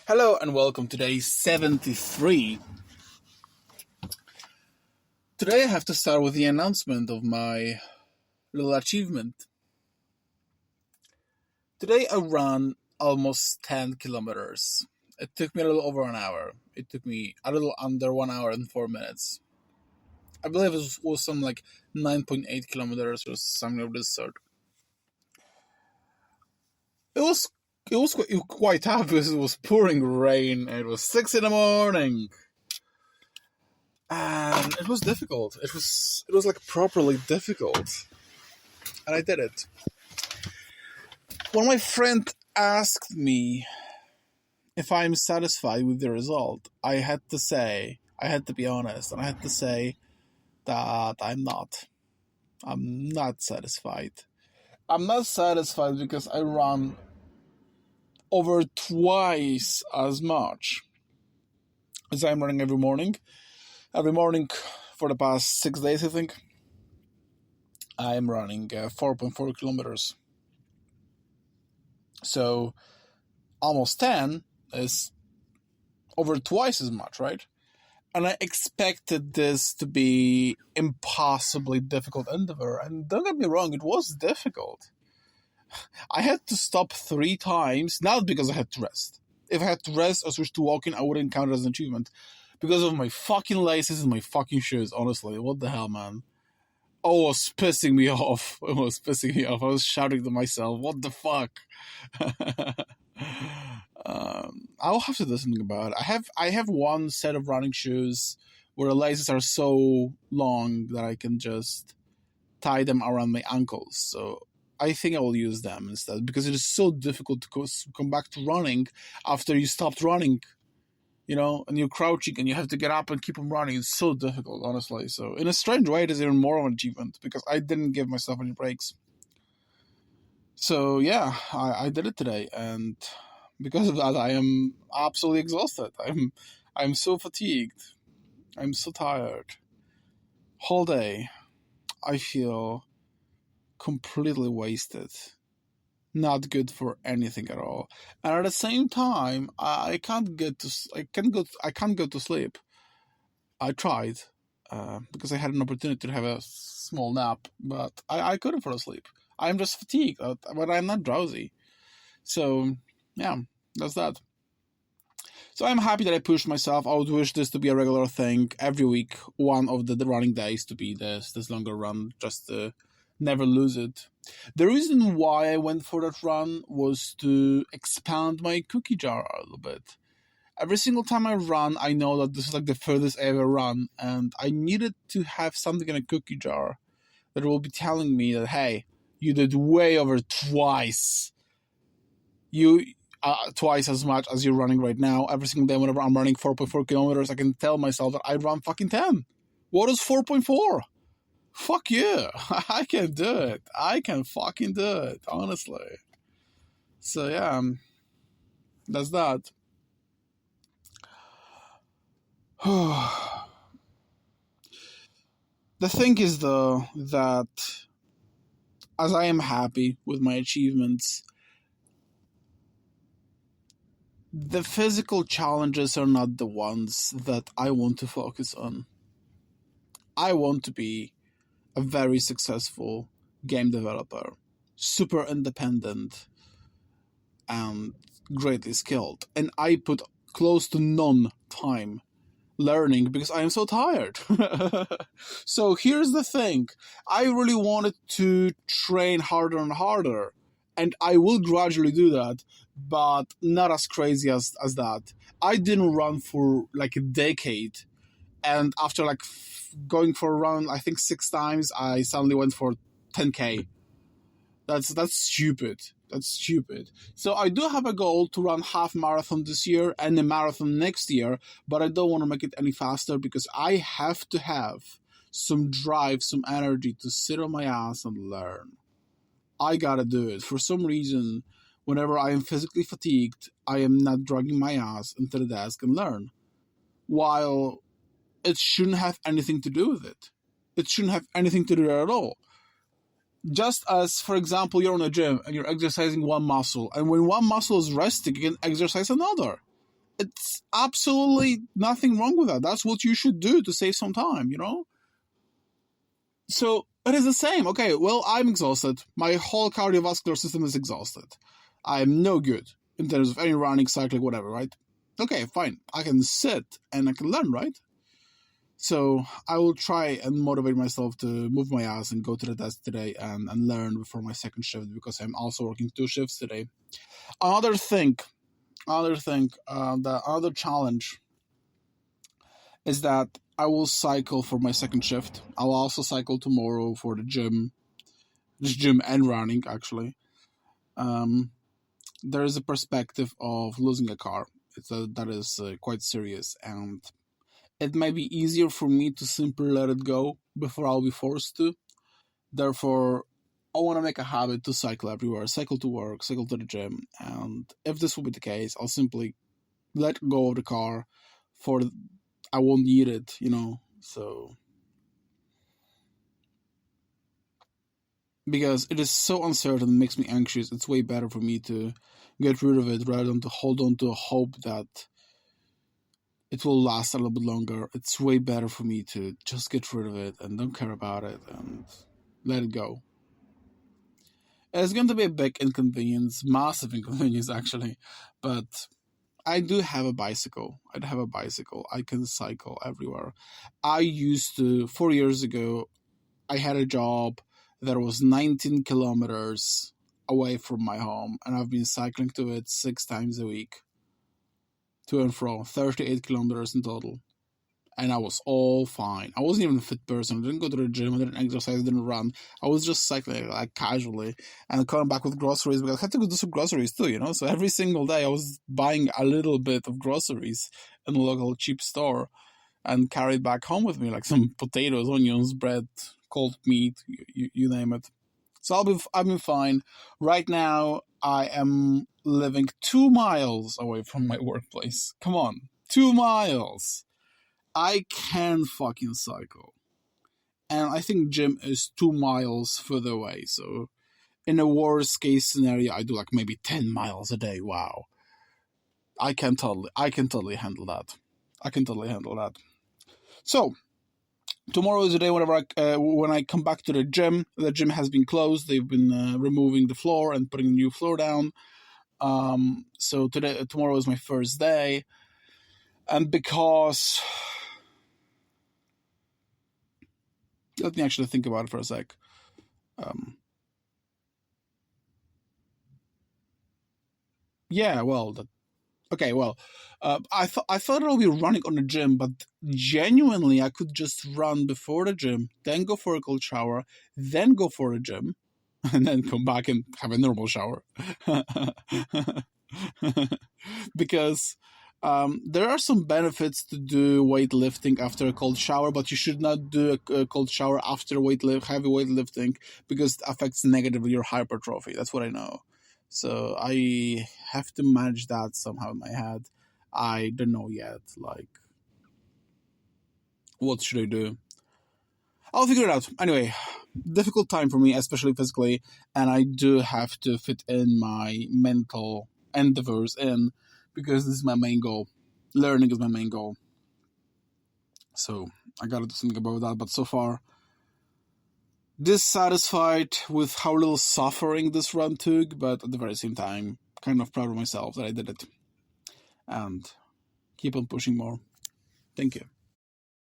Hello and welcome to day 73. Today I have to start with the announcement of my little achievement. Today I ran almost 10 kilometers. It took me a little over an hour. It took me a little under 1 hour and 4 minutes. I believe it was something like 9.8 kilometers or something of this sort. It was quite tough because it was pouring rain and it was 6 in the morning. And it was difficult. It was like properly difficult. And I did it. When my friend asked me if I'm satisfied with the result, I had to be honest, and I had to say that I'm not. I'm not satisfied. I'm not satisfied because I run over twice as much as I'm running every morning. Every morning for the past 6 days, I think, I'm running 4.4 kilometers. So almost 10 is over twice as much, right? And I expected this to be impossibly difficult endeavor. And don't get me wrong, it was difficult. I had to stop 3 times, not because I had to rest. If I had to rest or switch to walking, I wouldn't count it as an achievement. Because of my fucking laces and my fucking shoes, honestly. What the hell, man? Oh, it was pissing me off. It was pissing me off. I was shouting to myself, what the fuck? I'll have to do something about it. I have one set of running shoes where the laces are so long that I can just tie them around my ankles. So I think I will use them instead because it is so difficult to come back to running after you stopped running. You know, and you're crouching and you have to get up and keep on running. It's so difficult, honestly. So in a strange way, it is even more of an achievement because I didn't give myself any breaks. So yeah, I did it today, and because of that, I am absolutely exhausted. I'm so fatigued. I'm so tired. Whole day, I feel completely wasted. Not good for anything at all, and at the same time, I can't go to sleep. I tried because I had an opportunity to have a small nap, but I couldn't fall asleep. I'm just fatigued, but I'm not drowsy. So yeah, that's that. So I'm happy that I pushed myself. I would wish this to be a regular thing every week. One of the running days to be this longer run, just to never lose it. The reason why I went for that run was to expand my cookie jar a little bit. Every single time I run, I know that this is like the furthest I ever run, and I needed to have something in a cookie jar that will be telling me that, hey, you did way over twice. Twice as much as you're running right now. Every single day whenever I'm running 4.4 kilometers, I can tell myself that I run fucking 10. What is 4.4? Fuck yeah, I can do it. I can fucking do it, honestly. So yeah, that's that. The thing is, though, that as I am happy with my achievements, the physical challenges are not the ones that I want to focus on. I want to be a very successful game developer, super independent and greatly skilled. And I put close to none time learning because I am so tired. So here's the thing. I really wanted to train harder and harder. And I will gradually do that, but not as crazy as that. I didn't run for like a decade. And after like going for a run, I think 6 times, I suddenly went for 10K. That's stupid. That's stupid. So I do have a goal to run half marathon this year and a marathon next year, but I don't want to make it any faster because I have to have some drive, some energy to sit on my ass and learn. I gotta do it. For some reason, whenever I am physically fatigued, I am not dragging my ass into the desk and learn. While it shouldn't have anything to do with it. It shouldn't have anything to do with it at all. Just as, for example, you're in a gym and you're exercising one muscle, and when one muscle is resting, you can exercise another. it's absolutely nothing wrong with that. That's what you should do to save some time, you know? So it is the same. Okay, well, I'm exhausted. My whole cardiovascular system is exhausted. I'm no good in terms of any running, cycling, whatever, right? Okay, fine. I can sit and I can learn, right? So I will try and motivate myself to move my ass and go to the desk today and learn before my second shift, because I'm also working 2 shifts today. Another challenge is that I will cycle for my second shift. I will also cycle tomorrow for the gym and running, actually. There is a perspective of losing a car. That is quite serious, and it may be easier for me to simply let it go before I'll be forced to. Therefore, I want to make a habit to cycle everywhere, cycle to work, cycle to the gym, and if this will be the case, I'll simply let go of the car for I won't need it, you know. So because it is so uncertain, it makes me anxious. It's way better for me to get rid of it rather than to hold on to a hope that it will last a little bit longer. It's way better for me to just get rid of it and don't care about it and let it go. It's going to be a big inconvenience, massive inconvenience actually, but I do have a bicycle. I can cycle everywhere. I used to, 4 years ago, I had a job that was 19 kilometers away from my home, and I've been cycling to it 6 times a week, to and fro, 38 kilometers in total. And I was all fine. I wasn't even a fit person. I didn't go to the gym. I didn't exercise. I didn't run. I was just cycling like casually and coming back with groceries, because I had to go do some groceries too, you know? So every single day I was buying a little bit of groceries in a local cheap store and carried back home with me, like some potatoes, onions, bread, cold meat, you name it. So I've been fine. Right now, I am living 2 miles away from my workplace. Come on, 2 miles. I can fucking cycle. And I think gym is 2 miles further away. So in a worst case scenario, I do like maybe 10 miles a day. Wow. I can totally handle that. So tomorrow is the day when I come back to the gym. The gym has been closed. They've been removing the floor and putting a new floor down. So tomorrow is my first day. And because... Let me actually think about it for a sec. I thought I'll be running on the gym, but genuinely I could just run before the gym, then go for a cold shower, then go for a gym, and then come back and have a normal shower. Because there are some benefits to do weightlifting after a cold shower, but you should not do a cold shower after heavy weightlifting, because it affects negatively your hypertrophy. That's what I know. So I have to manage that somehow in my head. I don't know yet, like, what should I do? I'll figure it out. Anyway, difficult time for me, especially physically, and I do have to fit in my mental endeavors in, because this is my main goal. Learning is my main goal. So I gotta do something about that. But so far, dissatisfied with how little suffering this run took, but at the very same time, kind of proud of myself that I did it. And keep on pushing more. Thank you.